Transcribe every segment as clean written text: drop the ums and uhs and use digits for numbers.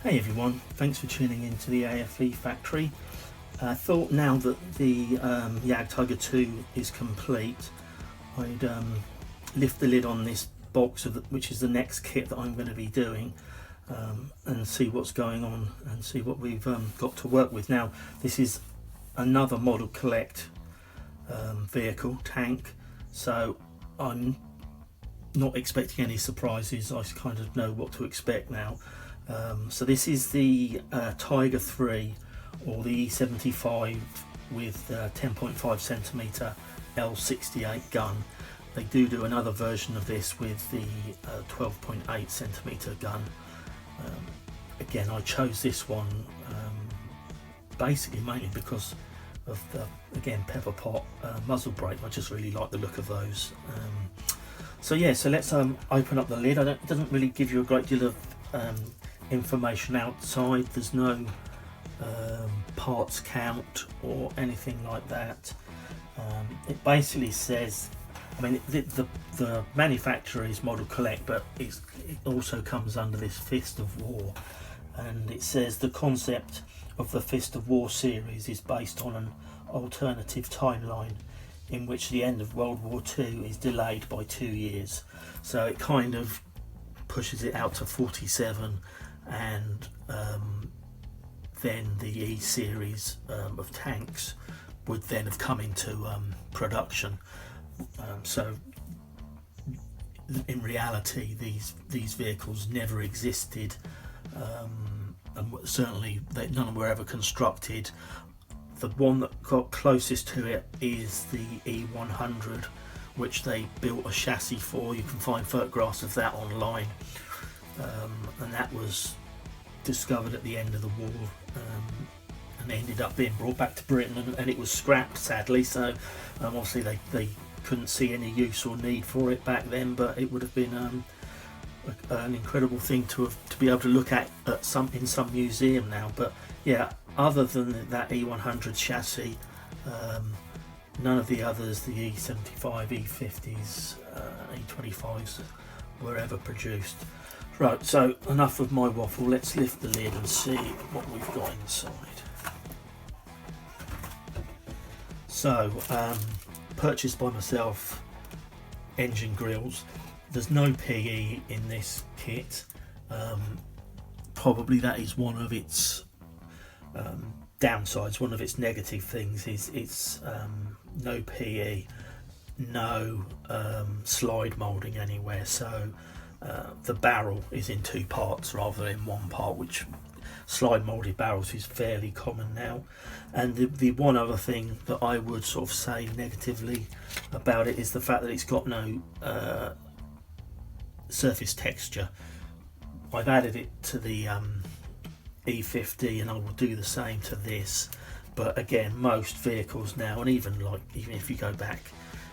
Hey everyone, thanks for tuning in to the AFE Factory. I thought now that the Jag Tiger 2 is complete, I'd lift the lid on this box, which is the next kit that I'm going to be doing, and see what's going on and see what we've got to work with. Now, this is another Modellcolect vehicle, tank, so I'm not expecting any surprises. I kind of know what to expect now. So this is the Tiger 3 or the E-75 with 10.5cm L68 gun. They do another version of this with the 12.8cm gun. Again, I chose this one basically mainly because of the, again, pepper pot muzzle brake. I just really like the look of those. So yeah, so let's open up the lid. It doesn't really give you a great deal of information outside. There's no parts count or anything like that. It basically says, I mean, the manufacturer is Modellcolect, but it also comes under this Fist of War, and it says the concept of the Fist of War series is based on an alternative timeline in which the end of World War II is delayed by 2 years. So it kind of pushes it out to 47, and then the E series of tanks would then have come into production. So in reality, these vehicles never existed, and certainly none of them were ever constructed. The one that got closest to it is the E100, which they built a chassis for. You can find photographs of that online, and that was discovered at the end of the war, and ended up being brought back to Britain, and it was scrapped, sadly. So obviously they couldn't see any use or need for it back then, but it would have been an incredible thing to be able to look at in some museum now. But yeah, other than that E100 chassis, none of the others, the E-75, E-50s, E-25s, were ever produced. Right, so enough of my waffle. Let's lift the lid and see what we've got inside. So, purchased by myself, engine grills. There's no PE in this kit. Probably that is one of its downsides, one of its negative things is it's no PE, no slide moulding anywhere. So the barrel is in two parts rather than one part, which slide moulded barrels is fairly common now. And the one other thing that I would sort of say negatively about it is the fact that it's got no surface texture. I've added it to the E50, and I will do the same to this. But again, most vehicles now, and even if you go back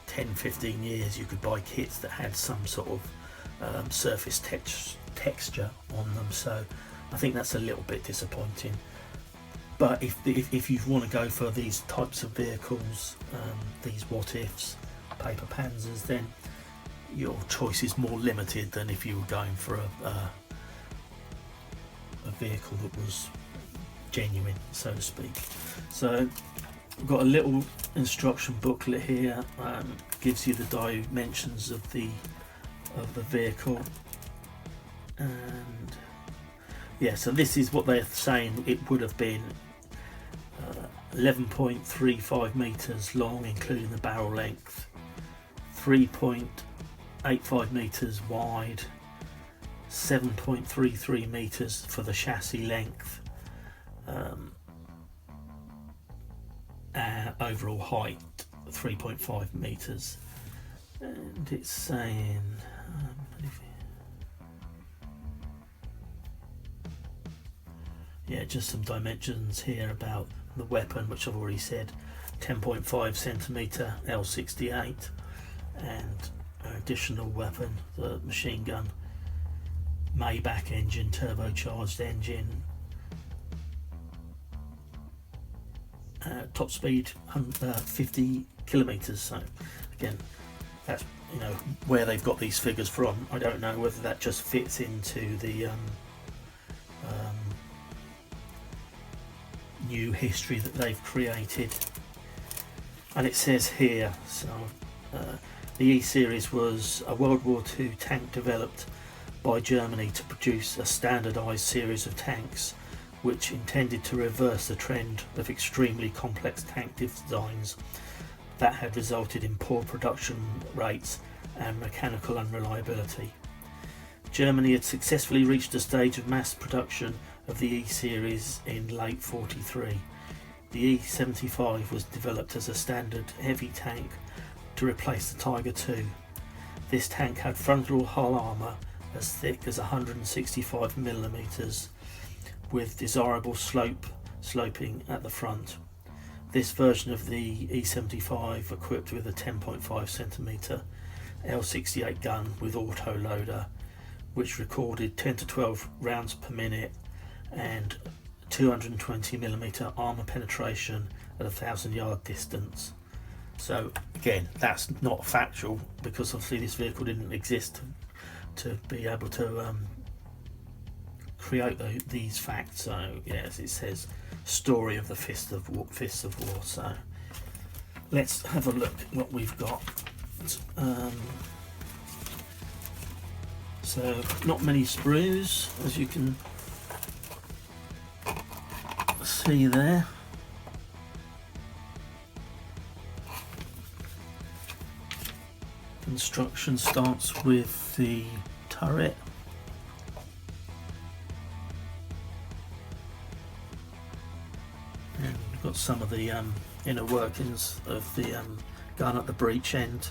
10-15 years, you could buy kits that had some sort of surface texture on them. So I think that's a little bit disappointing. But if you want to go for these types of vehicles, these what ifs, paper panzers, then your choice is more limited than if you were going for a vehicle that was genuine, so to speak. So I've got a little instruction booklet here, gives you the dimensions of the vehicle, and yeah, so this is what they're saying it would have been: 11.35 meters long, including the barrel length, 3.85 meters wide, 7.33 meters for the chassis length, overall height 3.5 meters, and it's saying yeah, just some dimensions here about the weapon, which I've already said, 10.5cm L68, and an additional weapon, the machine gun, Maybach engine, turbocharged engine, top speed 50 kilometers. So again, that's where they've got these figures from. I don't know whether that just fits into the new history that they've created. And it says here, so the E-Series was a World War II tank developed by Germany to produce a standardised series of tanks which intended to reverse the trend of extremely complex tank designs that had resulted in poor production rates and mechanical unreliability. Germany had successfully reached a stage of mass production of the E-Series in late '43. The E-75 was developed as a standard heavy tank to replace the Tiger II. This tank had frontal hull armour as thick as 165mm with desirable sloping at the front. This version of the E-75 equipped with a 10.5cm L68 gun with auto loader, which recorded 10 to 12 rounds per minute and 220mm armour penetration at a 1,000-yard distance. So again, that's not factual because obviously this vehicle didn't exist to be able to create these facts. So yes, it says story of the Fists of War. So let's have a look what we've got. So not many sprues, as you can see there. Construction starts with the turret. And we've got some of the inner workings of the gun at the breech end.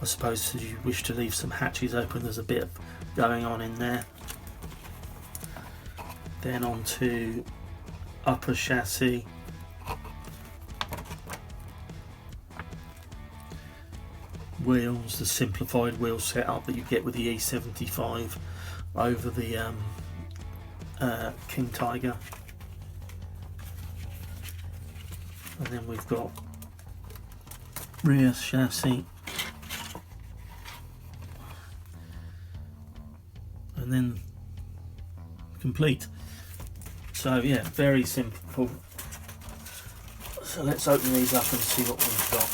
I suppose if you wish to leave some hatches open, there's a bit going on in there. Then on to upper chassis. Wheels, the simplified wheel setup that you get with the E-75 over the King Tiger. And then we've got rear chassis. And then complete. So yeah, very simple. So let's open these up and see what we've got.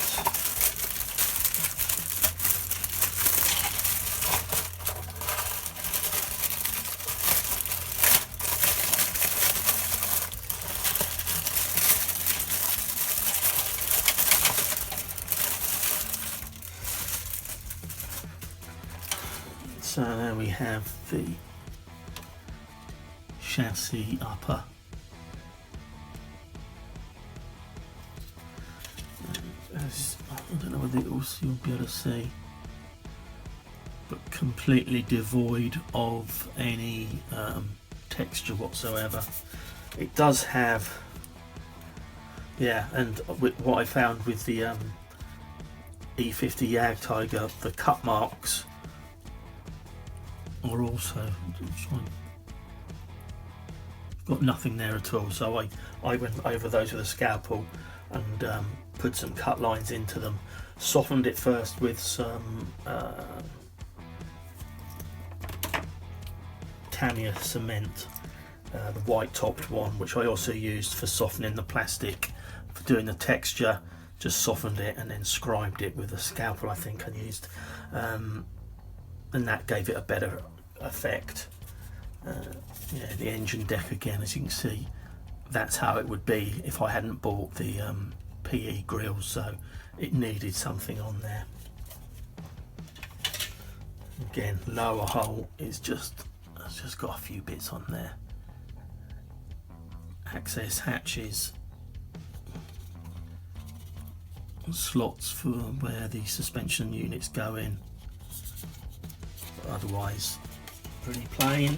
So there we have the chassis upper. I don't know whether you'll be able to see, but completely devoid of any texture whatsoever. It does have, yeah, and what I found with the E50 Jag Tiger, the cut marks are also got nothing there at all. So I went over those with a scalpel and put some cut lines into them, softened it first with some Tamiya cement, the white topped one, which I also used for softening the plastic for doing the texture. Just softened it and then scribed it with a scalpel, I think I used, and that gave it a better effect. Yeah, the engine deck again, as you can see, that's how it would be if I hadn't bought the PE grills, so it needed something on there. Again, lower hull is it's just got a few bits on there. Access hatches, slots for where the suspension units go in, but otherwise pretty plain.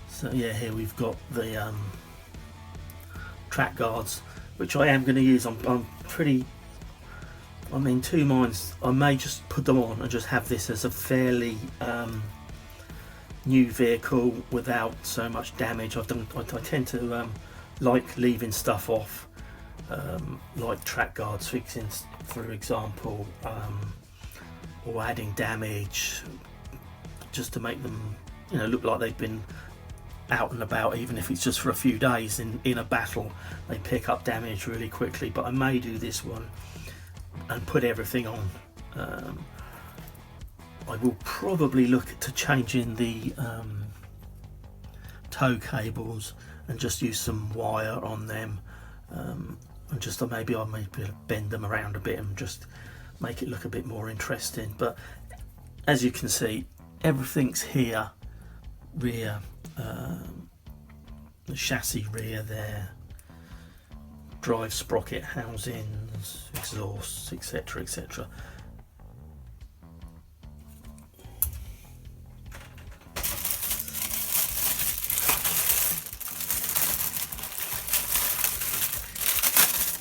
So yeah, here we've got the track guards, which I am going to use. I'm in two minds. I may just put them on and just have this as a fairly new vehicle without so much damage. I tend to like leaving stuff off, like track guards fixing, for example, or adding damage just to make them you know, look like they've been out and about, even if it's just for a few days in a battle. They pick up damage really quickly. But I may do this one and put everything on. I will probably look to changing the tow cables and just use some wire on them, and just maybe I'll bend them around a bit and just make it look a bit more interesting. But as you can see, everything's here, rear, the chassis rear there, drive sprocket housings, exhausts, etc, etc.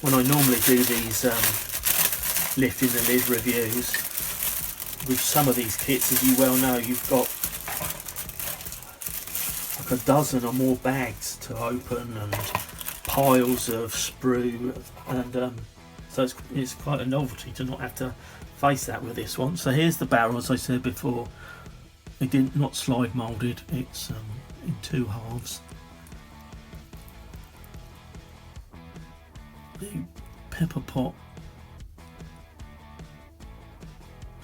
When I normally do these lifting the lid reviews, with some of these kits, as you well know, you've got like a dozen or more bags to open and piles of sprue, and so it's quite a novelty to not have to face that with this one. So here's the barrel, as I said before. It not slide moulded, it's in two halves. The pepper pot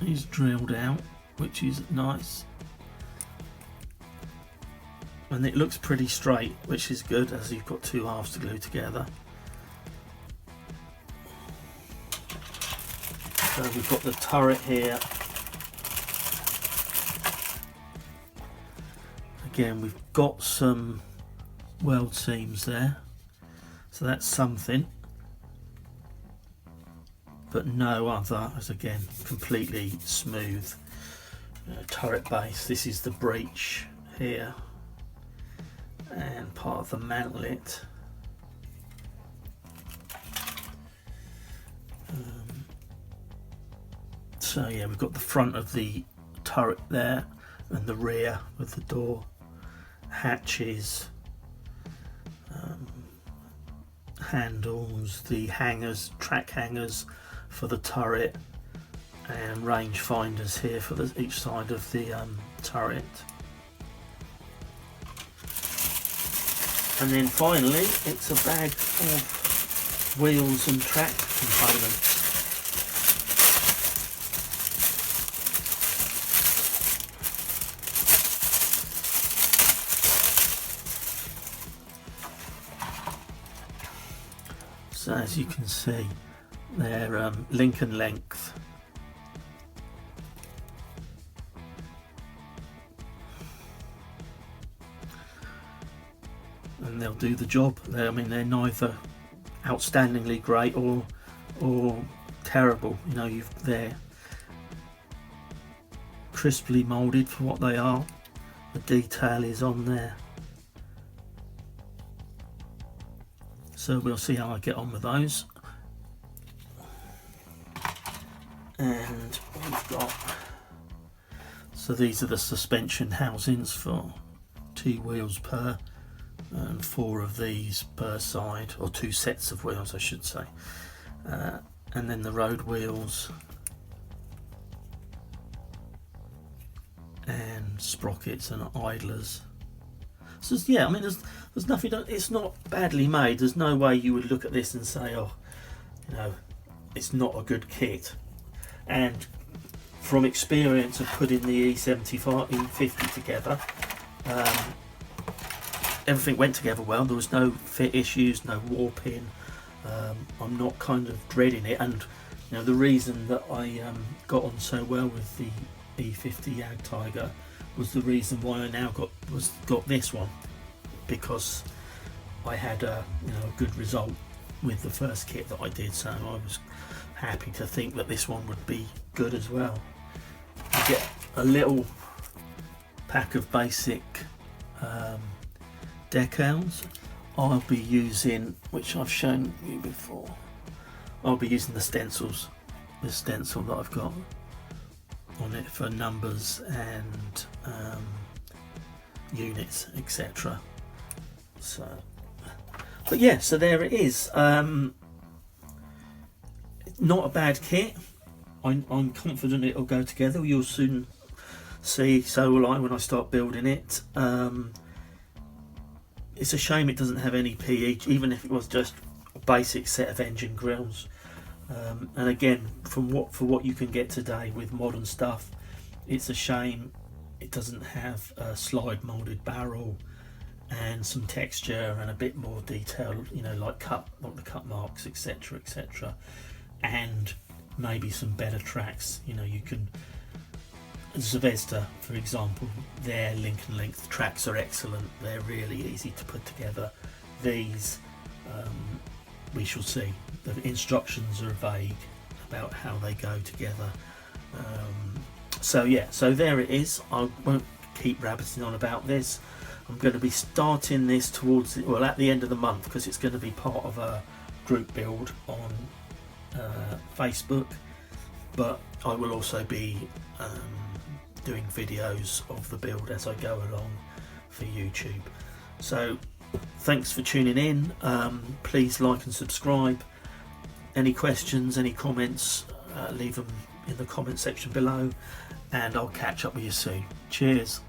is drilled out, which is nice, and it looks pretty straight, which is good, as you've got two halves to glue together. So we've got the turret here. Again, we've got some weld seams there, so that's something, but no other. As again, completely smooth turret base. This is the breech here and part of the mantlet. So yeah, we've got the front of the turret there and the rear with the door, hatches, handles, the hangers, track hangers for the turret, and range finders here for each side of the turret. And then finally, it's a bag of wheels and track components. So as you can see, they're Lincoln length. And they'll do the job. I mean, they're neither outstandingly great or terrible. You know, they're crisply moulded for what they are. The detail is on there. So we'll see how I get on with those. And we've got, so these are the suspension housings for 2 wheels per, and 4 of these per side, or 2 sets of wheels I should say, and then the road wheels and sprockets and idlers. So yeah, I mean, there's nothing. It's not badly made. There's no way you would look at this and say, oh, you know, it's not a good kit. And from experience of putting the E-75, E-50 together, everything went together well. There was no fit issues, no warping. I'm not kind of dreading it. And you know, the reason that I got on so well with the E-50 Jag Tiger was the reason why I now got this one, because I had a good result with the first kit that I did, so I was happy to think that this one would be good as well. You get a little pack of basic decals. I'll be using, which I've shown you before, I'll be using the stencils, this stencil that I've got on it for numbers and units, etc. So, but yeah, so there it is. Not a bad kit. I'm confident it'll go together. You'll soon see, so will I when I start building it. It's a shame it doesn't have any PE, even if it was just a basic set of engine grills. And again, for what you can get today with modern stuff, it's a shame it doesn't have a slide moulded barrel and some texture and a bit more detail, you know, like the cut marks, etc., etc., and maybe some better tracks. You know, you can, Zvezda, for example, their Lincoln length tracks are excellent. They're really easy to put together. These, we shall see. The instructions are vague about how they go together. So yeah, so there it is. I won't keep rabbiting on about this. I'm going to be starting this at the end of the month, because it's going to be part of a group build on Facebook, but I will also be doing videos of the build as I go along for YouTube. So thanks for tuning in. Please like and subscribe. Any questions, any comments, leave them in the comment section below, and I'll catch up with you soon. Cheers.